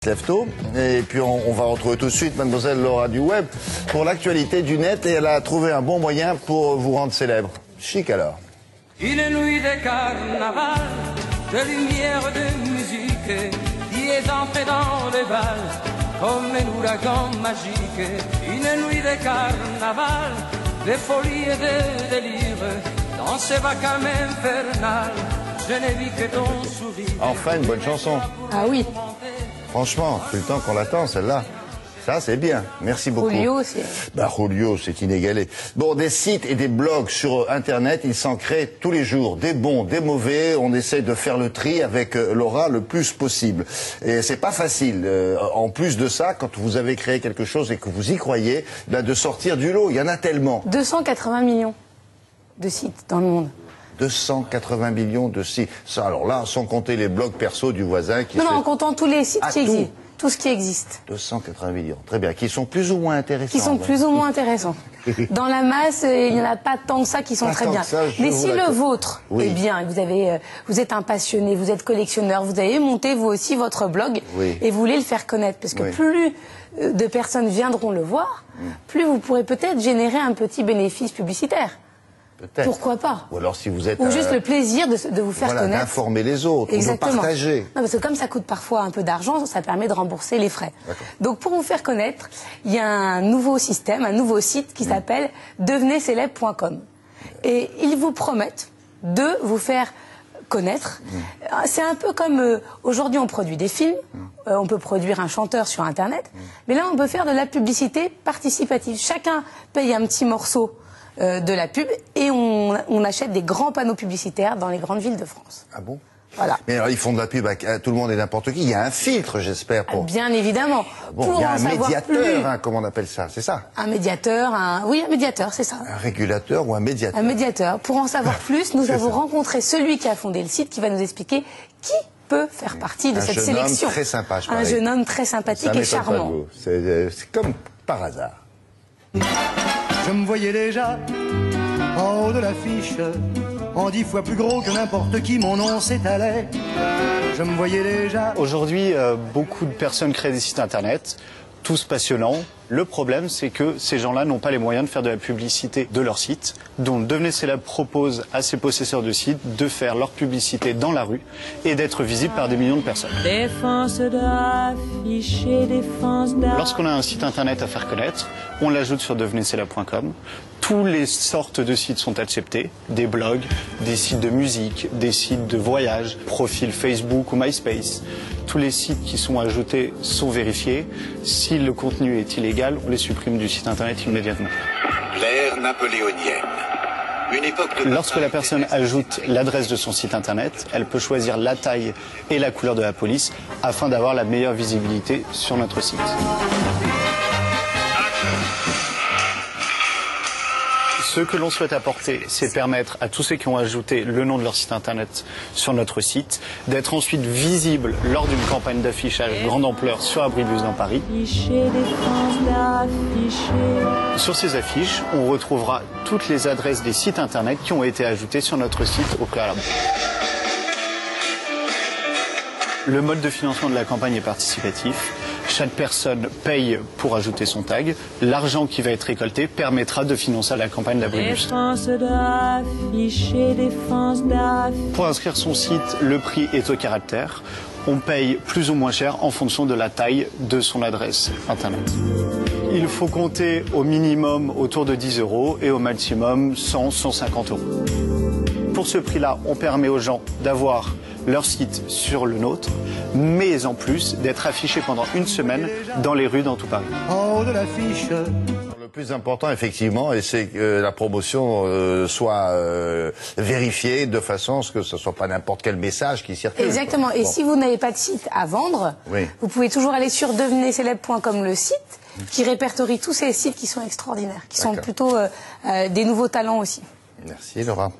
se lève tôt. Et puis on va retrouver tout de suite mademoiselle Laura du Web pour l'actualité du net. Et elle a trouvé un bon moyen pour vous rendre célèbre. Chic alors. Une nuit de carnaval, de lumière, de musique, qui est entré dans le bal comme un ouragan magique. Une nuit de carnaval, de folie et de délire, dans ce vacarme infernal, je n'ai vu que ton sourire. Enfin une bonne chanson. Ah oui. Franchement, c'est le temps qu'on l'attend celle-là. Ça, c'est bien. Merci beaucoup. Julio, c'est... Julio, c'est inégalé. Bon, des sites et des blogs sur Internet, ils s'en créent tous les jours. Des bons, des mauvais. On essaie de faire le tri avec Laura le plus possible. Et c'est pas facile. En plus de ça, quand vous avez créé quelque chose et que vous y croyez, de sortir du lot. Il y en a tellement. 280 millions de sites dans le monde. 280 millions de sites. Ça, alors là, sans compter les blogs perso du voisin qui... Non, en comptant tous les sites qui existent. Tout. Tout ce qui existe. 280 millions, très bien. Qui sont plus ou moins intéressants. Qui sont plus ou moins intéressants. Dans la masse, il n'y en a pas tant que ça qui sont très bien. Mais si le vôtre est bien, vous êtes un passionné, vous êtes collectionneur, vous avez monté vous aussi votre blog et vous voulez le faire connaître. Parce que plus de personnes viendront le voir, plus vous pourrez peut-être générer un petit bénéfice publicitaire. Pourquoi pas? Ou alors si vous êtes... Ou juste le plaisir de vous faire connaître. D'informer les autres, exactement. Ou de partager. Non, parce que comme ça coûte parfois un peu d'argent, ça permet de rembourser les frais. Donc pour vous faire connaître, il y a un nouveau système, un nouveau site qui s'appelle devenezceleb.com. Et ils vous promettent de vous faire connaître. C'est un peu comme aujourd'hui on produit des films, on peut produire un chanteur sur Internet, mais là on peut faire de la publicité participative. Chacun paye un petit morceau de la pub et on achète des grands panneaux publicitaires dans les grandes villes de France. Ah bon? Voilà. Mais alors ils font de la pub à tout le monde et n'importe qui. Il y a un filtre, j'espère. Pour... Bien évidemment. Bon, il y a un médiateur, comment on appelle ça, c'est ça? Un médiateur, oui, un médiateur, c'est ça. Un régulateur ou un médiateur? Un médiateur. Pour en savoir plus, nous avons rencontré celui qui a fondé le site qui va nous explier qui peut faire partie de cette sélection. Un jeune homme très sympa, je Un jeune homme très sympathique et charmant. C'est comme par hasard. Je me voyais déjà en haut de l'affiche, en 10 fois plus gros que n'importe qui, mon nom s'étalait. Je me voyais déjà... Aujourd'hui, beaucoup de personnes créent des sites internet, tous passionnants. Le problème, c'est que ces gens-là n'ont pas les moyens de faire de la publicité de leur site. Donc Devenez Célèbre propose à ses possesseurs de sites de faire leur publicité dans la rue et d'être visibles par des millions de personnes. Lorsqu'on a un site internet à faire connaître, on l'ajoute sur devenezcelèbre.com. Toutes les sortes de sites sont acceptés, des blogs, des sites de musique, des sites de voyage, profils Facebook ou MySpace. Tous les sites qui sont ajoutés sont vérifiés. Si le contenu est illégal, on les supprime du site internet immédiatement. L'ère napoléonienne. Une époque de... Lorsque la personne ajoute l'adresse de son site internet, elle peut choisir la taille et la couleur de la police afin d'avoir la meilleure visibilité sur notre site. Ce que l'on souhaite apporter, c'est permettre à tous ceux qui ont ajouté le nom de leur site internet sur notre site d'être ensuite visibles lors d'une campagne d'affichage grande ampleur sur Abribus dans Paris. Sur ces affiches, on retrouvera toutes les adresses des sites internet qui ont été ajoutés sur notre site au préalable. Le mode de financement de la campagne est participatif. Chaque personne paye pour ajouter son tag. L'argent qui va être récolté permettra de financer la campagne d'Abribus. Pour inscrire son site, le prix est au caractère. On paye plus ou moins cher en fonction de la taille de son adresse internet. Il faut compter au minimum autour de 10 € et au maximum 100, 150 €. Pour ce prix-là, on permet aux gens d'avoir leur site sur le nôtre, mais en plus d'être affichés pendant une semaine dans les rues dans tout Paris. En haut de l'affiche. Le plus important, effectivement, c'est que la promotion soit vérifiée de façon à ce que ce ne soit pas n'importe quel message qui circule. Exactement. Et si vous n'avez pas de site à vendre, vous pouvez toujours aller sur devenezcelèbre.com, le site, qui répertorie tous ces sites qui sont extraordinaires, qui sont plutôt des nouveaux talents aussi. Merci Laura.